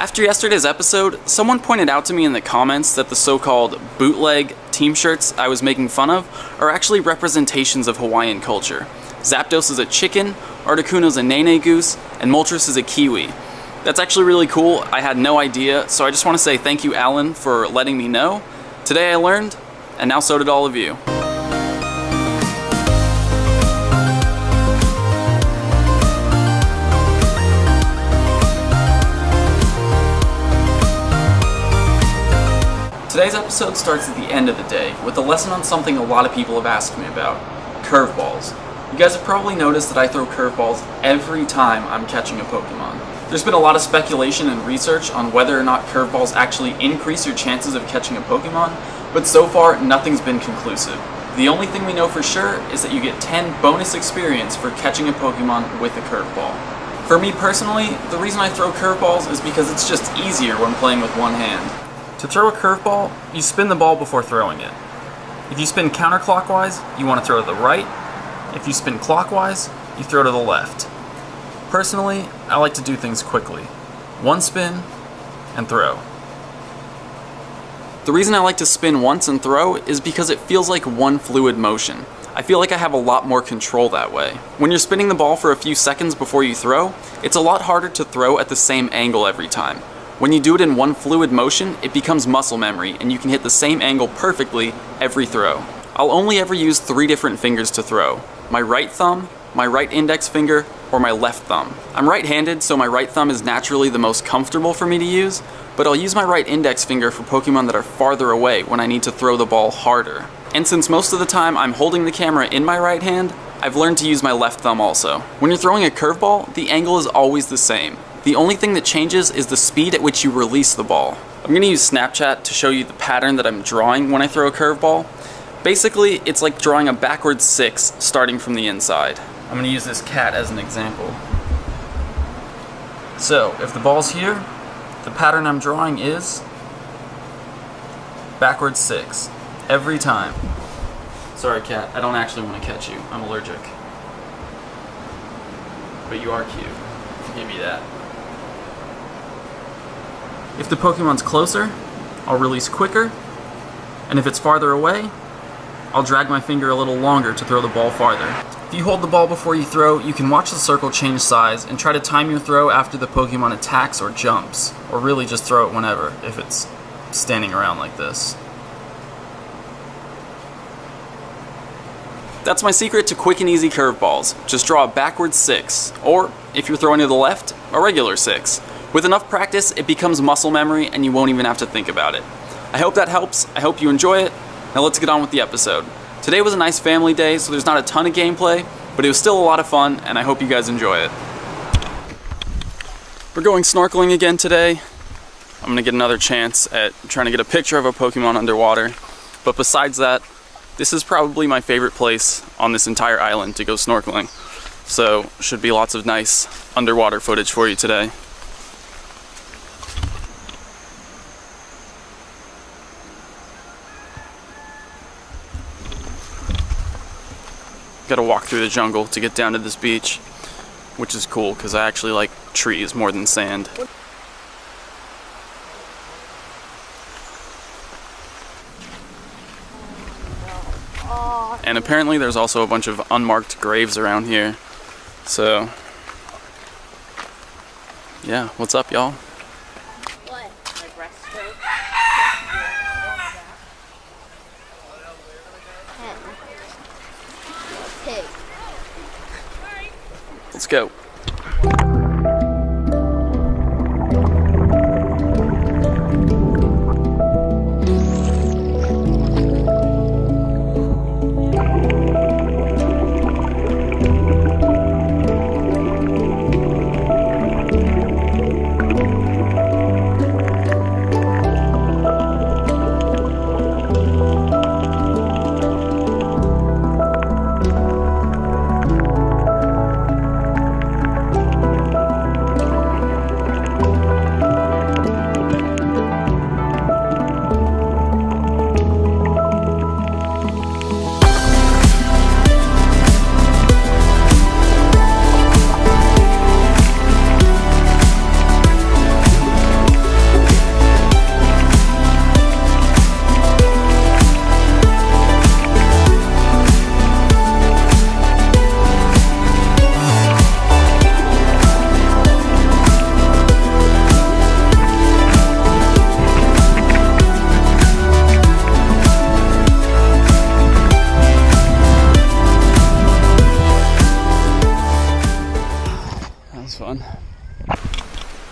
After yesterday's episode, someone pointed out to me in the comments that the so-called bootleg team shirts I was making fun of are actually representations of Hawaiian culture. Zapdos is a chicken, Articuno's a nene goose, and Moltres is a kiwi. That's actually really cool. I had no idea, so I just want to say thank you, Alan, for letting me know. Today I learned, and now so did all of you. Today's episode starts at the end of the day with a lesson on something a lot of people have asked me about: curveballs. You guys have probably noticed that I throw curveballs every time I'm catching a Pokemon. There's been a lot of speculation and research on whether or not curveballs actually increase your chances of catching a Pokemon, but so far nothing's been conclusive. The only thing we know for sure is that you get 10 bonus experience for catching a Pokemon with a curveball. For me personally, the reason I throw curveballs is because it's just easier when playing with one hand. To throw a curveball, you spin the ball before throwing it. If you spin counterclockwise, you want to throw to the right. If you spin clockwise, you throw to the left. Personally, I like to do things quickly. One spin, and throw. The reason I like to spin once and throw is because it feels like one fluid motion. I feel like I have a lot more control that way. When you're spinning the ball for a few seconds before you throw, it's a lot harder to throw at the same angle every time. When you do it in one fluid motion, it becomes muscle memory, and you can hit the same angle perfectly every throw. I'll only ever use 3 different fingers to throw: my right thumb, my right index finger, or my left thumb. I'm right-handed, so my right thumb is naturally the most comfortable for me to use, but I'll use my right index finger for Pokemon that are farther away when I need to throw the ball harder. And since most of the time I'm holding the camera in my right hand, I've learned to use my left thumb also. When you're throwing a curveball, the angle is always the same. The only thing that changes is the speed at which you release the ball. I'm going to use Snapchat to show you the pattern that I'm drawing when I throw a curveball. Basically, it's like drawing a backwards 6 starting from the inside. I'm going to use this cat as an example. So, if the ball's here, the pattern I'm drawing is backwards 6 every time. Sorry, cat, I don't actually want to catch you. I'm allergic. But you are cute. I'll give you that. If the Pokemon's closer, I'll release quicker, and if it's farther away, I'll drag my finger a little longer to throw the ball farther. If you hold the ball before you throw, you can watch the circle change size and try to time your throw after the Pokemon attacks or jumps, or really just throw it whenever, if it's standing around like this. That's my secret to quick and easy curveballs. Just draw a backwards 6, or if you're throwing to the left, a regular 6. With enough practice, it becomes muscle memory and you won't even have to think about it. I hope that helps. I hope you enjoy it. Now let's get on with the episode. Today was a nice family day, so there's not a ton of gameplay, but it was still a lot of fun, and I hope you guys enjoy it. We're going snorkeling again today. I'm gonna get another chance at trying to get a picture of a Pokemon underwater. But besides that, this is probably my favorite place on this entire island to go snorkeling. So, should be lots of nice underwater footage for you today. Gotta walk through the jungle to get down to this beach, which is cool because I actually like trees more than sand. And apparently there's also a bunch of unmarked graves around here. So, yeah, what's up, y'all? What? My breaststroke? Pig. Let's go.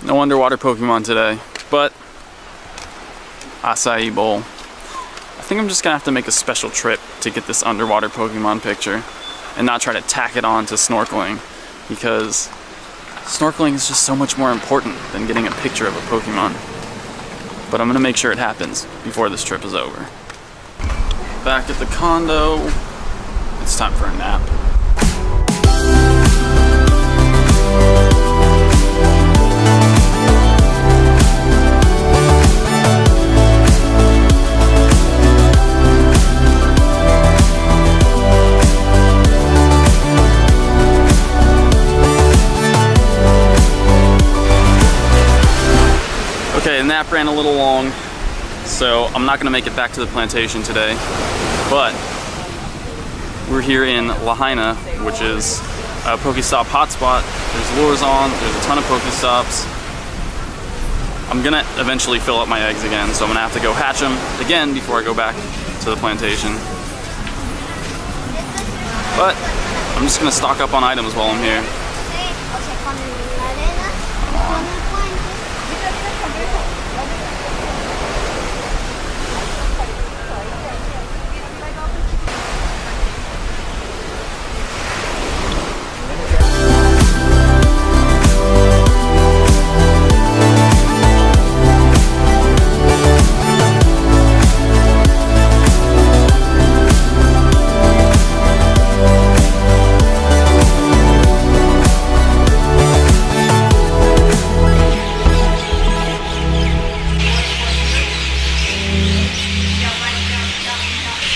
No underwater Pokemon today, but acai bowl. I think I'm just gonna have to make a special trip to get this underwater Pokemon picture and not try to tack it on to snorkeling, because snorkeling is just so much more important than getting a picture of a Pokemon. But I'm gonna make sure it happens before this trip is over. Back at the condo, it's time for a nap. Okay, the nap ran a little long, so I'm not gonna make it back to the plantation today, but we're here in Lahaina, which is a Pokestop hotspot. There's lures on, there's a ton of Pokestops. I'm gonna eventually fill up my eggs again, so I'm gonna have to go hatch them again before I go back to the plantation. But I'm just gonna stock up on items while I'm here.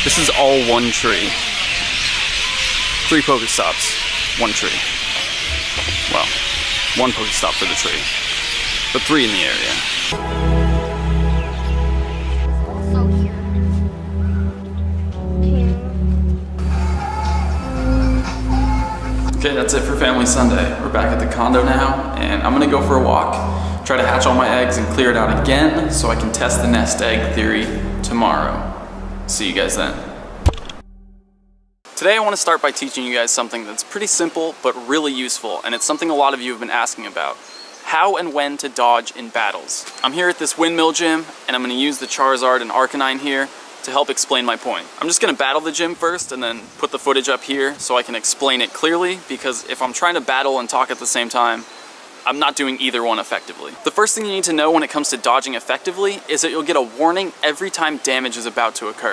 This is all one tree. 3 Pokestops, 1 tree. Well, 1 Pokestop for the tree, but 3 in the area. Okay, that's it for Family Sunday. We're back at the condo now, and I'm gonna go for a walk, try to hatch all my eggs and clear it out again so I can test the nest egg theory tomorrow. See you guys then. Today I want to start by teaching you guys something that's pretty simple but really useful, and it's something a lot of you have been asking about. How and when to dodge in battles. I'm here at this windmill gym, and I'm going to use the Charizard and Arcanine here to help explain my point. I'm just going to battle the gym first and then put the footage up here so I can explain it clearly, because if I'm trying to battle and talk at the same time, I'm not doing either one effectively. The first thing you need to know when it comes to dodging effectively is that you'll get a warning every time damage is about to occur.